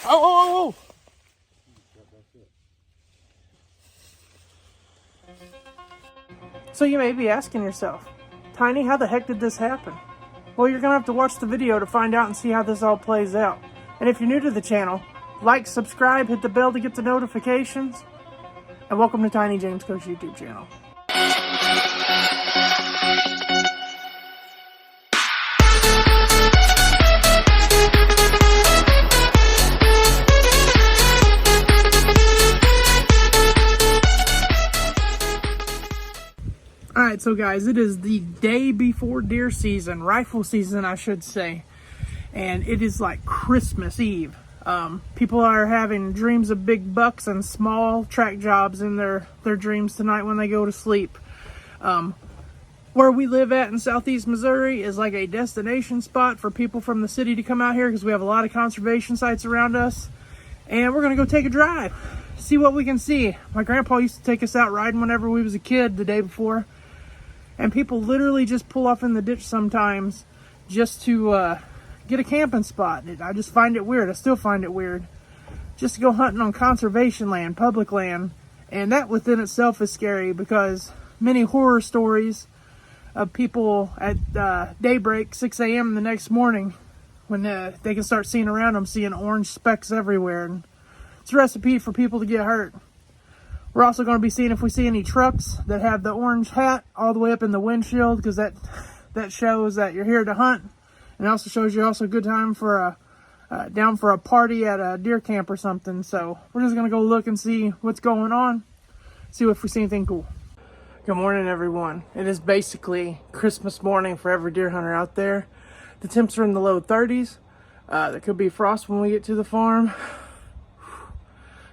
Oh! So you may be asking yourself, Tiny, how the heck did this happen? Well, you're going to have to watch the video to find out and see how this all plays out. And if you're new to the channel, like, subscribe, hit the bell to get the notifications, and welcome to Tiny James Coach YouTube channel. Alright, so guys, it is the day before deer season, rifle season I should say, and it is like Christmas Eve. People are having dreams of big bucks and small track jobs in their dreams tonight when they go to sleep. Where we live at in southeast Missouri is like a destination spot for people from the city to come out here because we have a lot of conservation sites around us, and we're going to go take a drive, see what we can see. My grandpa used to take us out riding whenever we was a kid the day before. And people literally just pull off in the ditch sometimes just to get a camping spot. I just find it weird. I still find it weird. Just to go hunting on conservation land, public land. And that within itself is scary because many horror stories of people at daybreak, 6 a.m. the next morning, when they can start seeing around them, seeing orange specks everywhere. And it's a recipe for people to get hurt. We're also going to be seeing if we see any trucks that have the orange hat all the way up in the windshield, because that shows that you're here to hunt. And it also shows you're also a good time for down for a party at a deer camp or something. So we're just going to go look and see what's going on, see if we see anything cool. Good morning, everyone. It is basically Christmas morning for every deer hunter out there. The temps are in the low 30s. There could be frost when we get to the farm.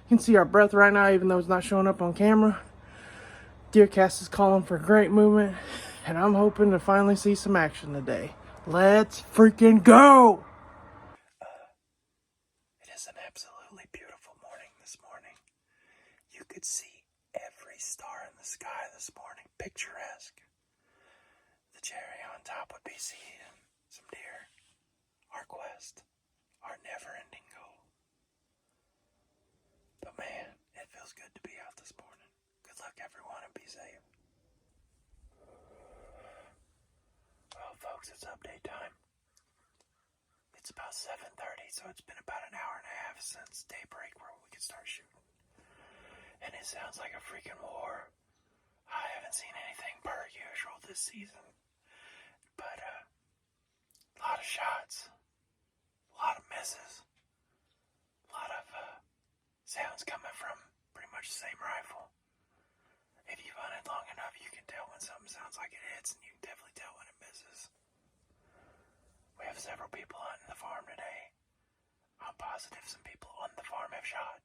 You can see our breath right now, even though it's not showing up on camera. Deercast is calling for great movement, and I'm hoping to finally see some action today. Let's freaking go! It is an absolutely beautiful morning this morning. You could see every star in the sky this morning, picturesque. The cherry on top would be seeing some deer. Our quest, our never-ending goal. But man, it feels good to be out this morning. Good luck everyone and be safe. Well folks, it's update time. It's about 7:30, so it's been about an hour and a half since daybreak where we could start shooting. And it sounds like a freaking war. I haven't seen anything per usual this season. But a lot of shots. A lot of misses. A lot of sounds coming from pretty much the same rifle. If you've hunted long enough, you can tell when something sounds like it hits, and you can definitely tell when it misses. We have several people hunting the farm today. I'm positive some people on the farm have shot.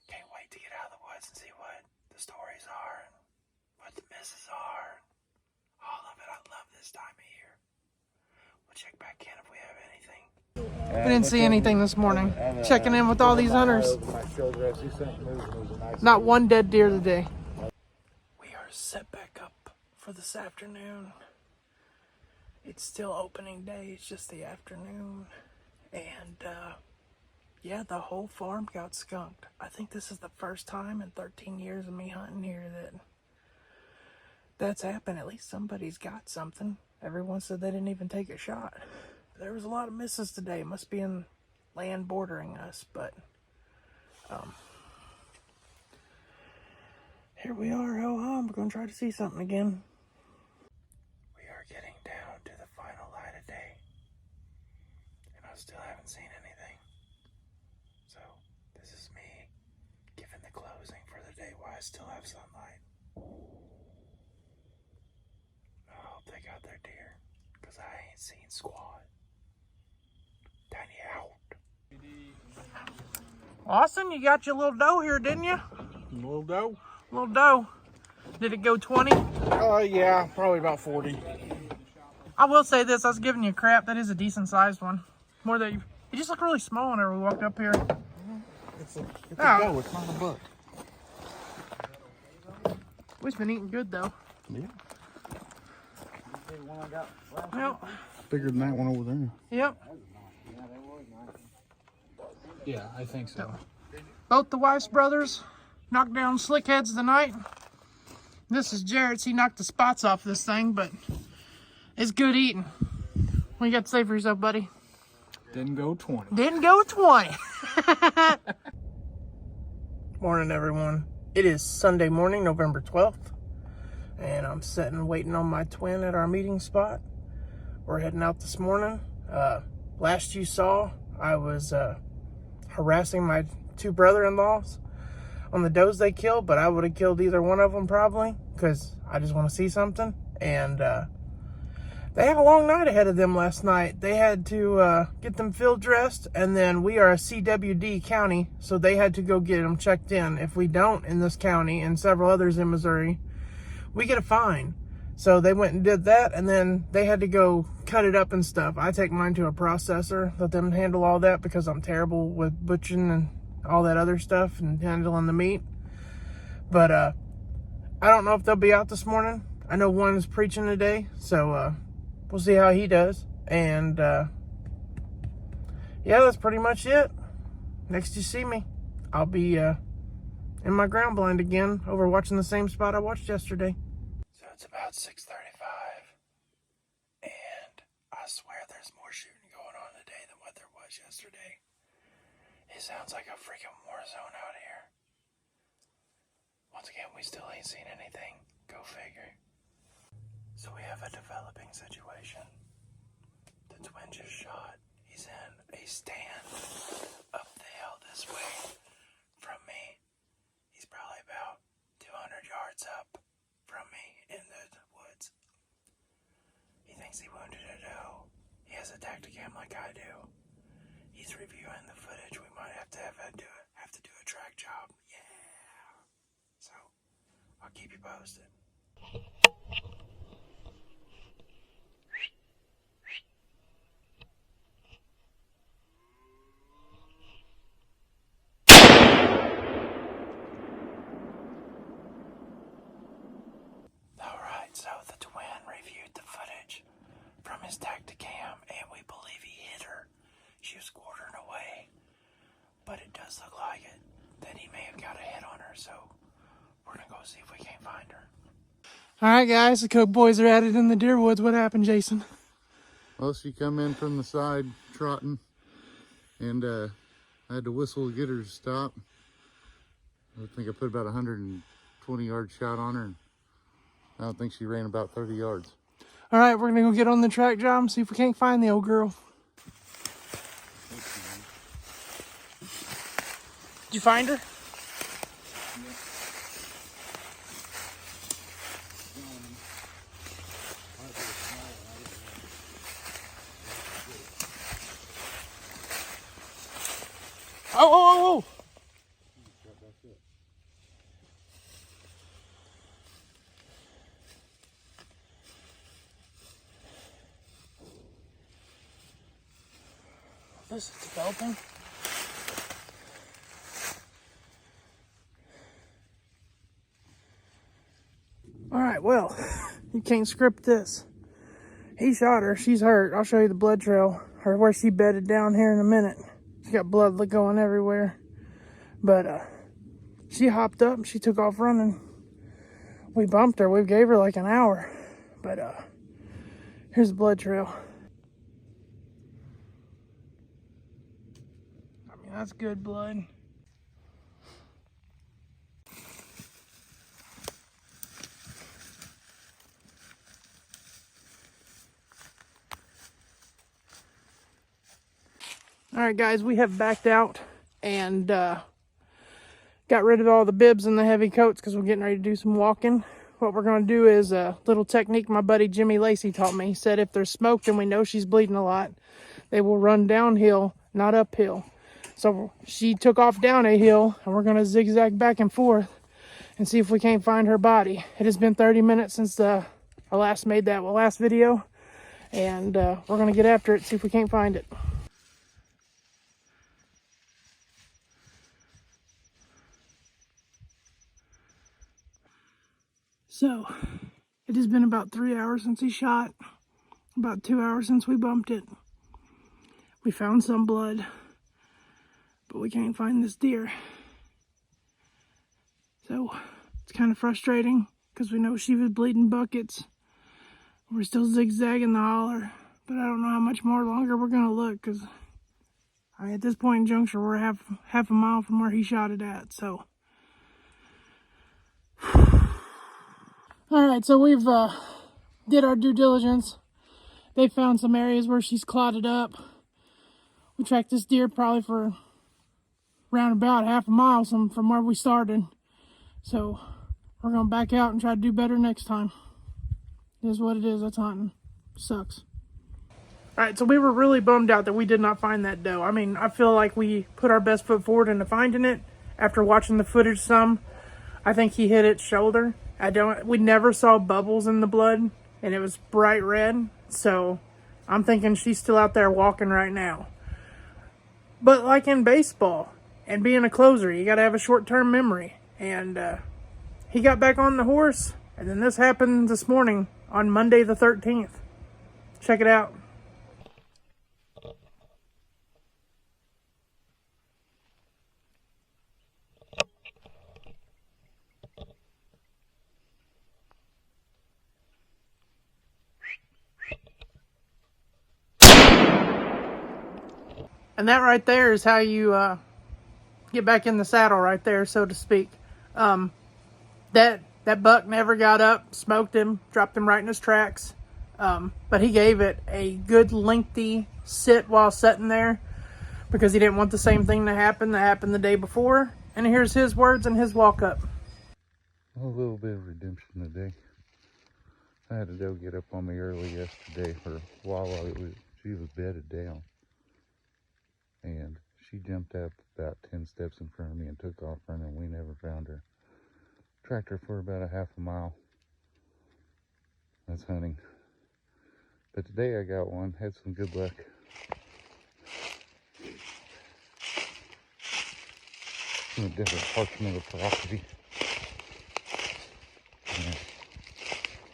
Can't wait to get out of the woods and see what the stories are and what the misses are. All of it. I love this time of year. We'll check back in if we have anything. We didn't see anything this morning. Checking in with all these hunters. Not one dead deer today. We are set back up for this afternoon. It's still opening day. It's just the afternoon. And yeah, the whole farm got skunked. I think this is the first time in 13 years of me hunting here that's happened. At least somebody's got something. Everyone said they didn't even take a shot. There was a lot of misses today. Must be in land bordering us, but here we are. Ho hum. We're gonna try to see something again. We are getting down to the final light of day, and I still haven't seen anything. So this is me giving the closing for the day while I still have sunlight. I hope they got their deer, because I ain't seen squat. Tiny out. Austin, you got your little doe here, didn't you? Little doe? Little doe. Did it go 20? Yeah, probably about 40. I will say this, I was giving you crap. That is a decent sized one. More than he just looked really small whenever we walked up here. It's a doe, it's not a buck. We've been eating good though. Yeah. Well, Bigger than that one over there. yep. Yeah, I think so. Both the Weiss brothers knocked down slickheads tonight. This is Jarrett's. He knocked the spots off this thing, but it's good eating. What you got to say for yourself, buddy? Didn't go 20. Didn't go 20. Morning, everyone. It is Sunday morning, November 12th, and I'm sitting waiting on my twin at our meeting spot. We're heading out this morning. Last you saw, I was harassing my two brother-in-laws on the does they killed, but I would have killed either one of them probably, because I just want to see something. And they had a long night ahead of them last night. They had to get them field dressed, and then we are a CWD county, so they had to go get them checked in. If we don't in this county and several others in Missouri, we get a fine. So they went and did that, and then they had to go cut it up and stuff. I take mine to a processor, let them handle all that because I'm terrible with butchering and all that other stuff and handling the meat. But I don't know if they'll be out this morning. I know one is preaching today, so we'll see how he does. And yeah, that's pretty much it. Next you see me, I'll be in my ground blind again over watching the same spot I watched yesterday. So it's about 6:35, and I swear there's more shooting going on today than what there was yesterday. It sounds like a freaking war zone out here. Once again, we still ain't seen anything. Go figure. So we have a developing situation. The twin just shot. He's in a stand up the hill this way from me. He's probably about 200 yards up from me in the woods. He thinks he wounded a doe. He has a Tacticam like I do. He's reviewing the footage. We might have to do a track job. Yeah. So I'll keep you posted. Alright, so the twin reviewed the footage from his Tacticam, and we believe he hit her. She was quartering away, but it does look like it, that he may have got a hit on her, so we're gonna go see if we can't find her. Alright guys, the Coke boys are at it in the deer woods. What happened, Jason? Well, she come in from the side trotting, and I had to whistle to get her to stop. I think I put about 120 yard shot on her, and I don't think she ran about 30 yards. Alright, we're gonna go get on the track job and see if we can't find the old girl. Did you find her? Oh! This is developing. Alright, well, you can't script this. He shot her. She's hurt. I'll show you the blood trail, or where she bedded down here in a minute. She got blood going everywhere. But she hopped up and she took off running. We bumped her. We gave her like an hour. But here's the blood trail. I mean, that's good blood. Alright guys, we have backed out and got rid of all the bibs and the heavy coats because we're getting ready to do some walking. What we're going to do is a little technique my buddy Jimmy Lacey taught me. He said if there's smoke and we know she's bleeding a lot, they will run downhill, not uphill. So she took off down a hill, and we're going to zigzag back and forth and see if we can't find her body. It has been 30 minutes since I last made that last video, and we're going to get after it, see if we can't find it. So, it has been about 3 hours since he shot, about 2 hours since we bumped it. We found some blood, but we can't find this deer. So it's kind of frustrating because we know she was bleeding buckets. We're still zigzagging the holler, but I don't know how much more longer we're gonna look because at this point in juncture we're half a mile from where he shot it at. So, all right, so we've did our due diligence. They found some areas where she's clotted up. We tracked this deer probably for around about half a mile from where we started. So we're gonna back out and try to do better next time. It is what it is. That's hunting. Sucks. All right, so we were really bummed out that we did not find that doe. I mean, I feel like we put our best foot forward into finding it. After watching the footage some, I think he hit its shoulder. We never saw bubbles in the blood, and it was bright red. So I'm thinking she's still out there walking right now. But like in baseball and being a closer, you got to have a short-term memory. And he got back on the horse, and then this happened this morning on Monday the 13th. Check it out. And that right there is how you get back in the saddle right there, so to speak. That buck never got up, smoked him, dropped him right in his tracks. But he gave it a good lengthy sit while sitting there because he didn't want the same thing to happen that happened the day before. And here's his words and his walk up. A little bit of redemption today. I had a doe get up on me early yesterday while she was bedded down. And she jumped up about 10 steps in front of me and took off running. We never found her. Tracked her for about a half a mile. That's hunting. But today I got one. Had some good luck. In a different portion of the property. And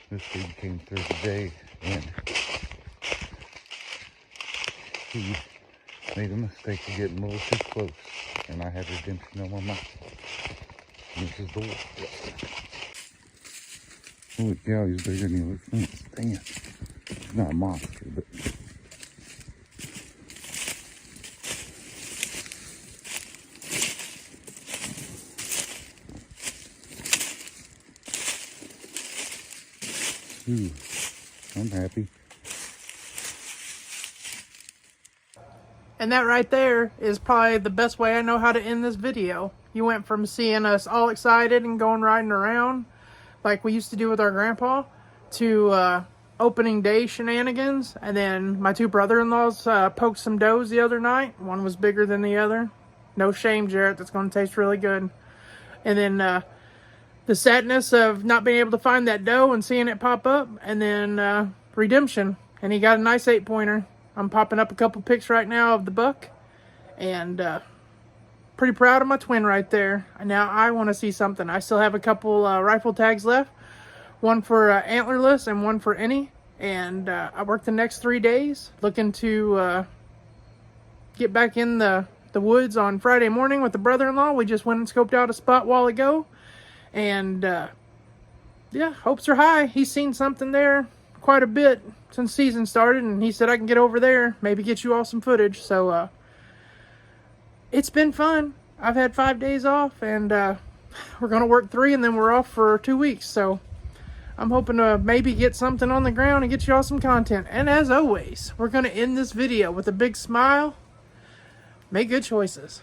this dude came through today and he made a mistake of getting a little too close, and I had redemption on my mind. This is the wolf. Holy cow, he's bigger than he looks in the stand. He's not a monster, but ooh, I'm happy. And that right there is probably the best way I know how to end this video. You went from seeing us all excited and going riding around like we used to do with our grandpa to opening day shenanigans. And then my two brother-in-laws poked some does the other night. One was bigger than the other. No shame, Jarrett. That's going to taste really good. And then the sadness of not being able to find that doe and seeing it pop up. And then redemption. And he got a nice 8-pointer. I'm popping up a couple pics right now of the buck. And pretty proud of my twin right there. Now I want to see something. I still have a couple rifle tags left. One for antlerless and one for any. And I work the next 3 days. Looking to get back in the woods on Friday morning with the brother-in-law. We just went and scoped out a spot a while ago. And yeah, hopes are high. He's seen something there quite a bit since season started, and he said I can get over there, maybe get you all some footage. So it's been fun. I've had 5 days off, and we're gonna work 3, and then we're off for 2 weeks. So I'm hoping to maybe get something on the ground and get you all some content. And as always, we're gonna end this video with a big smile. Make good choices.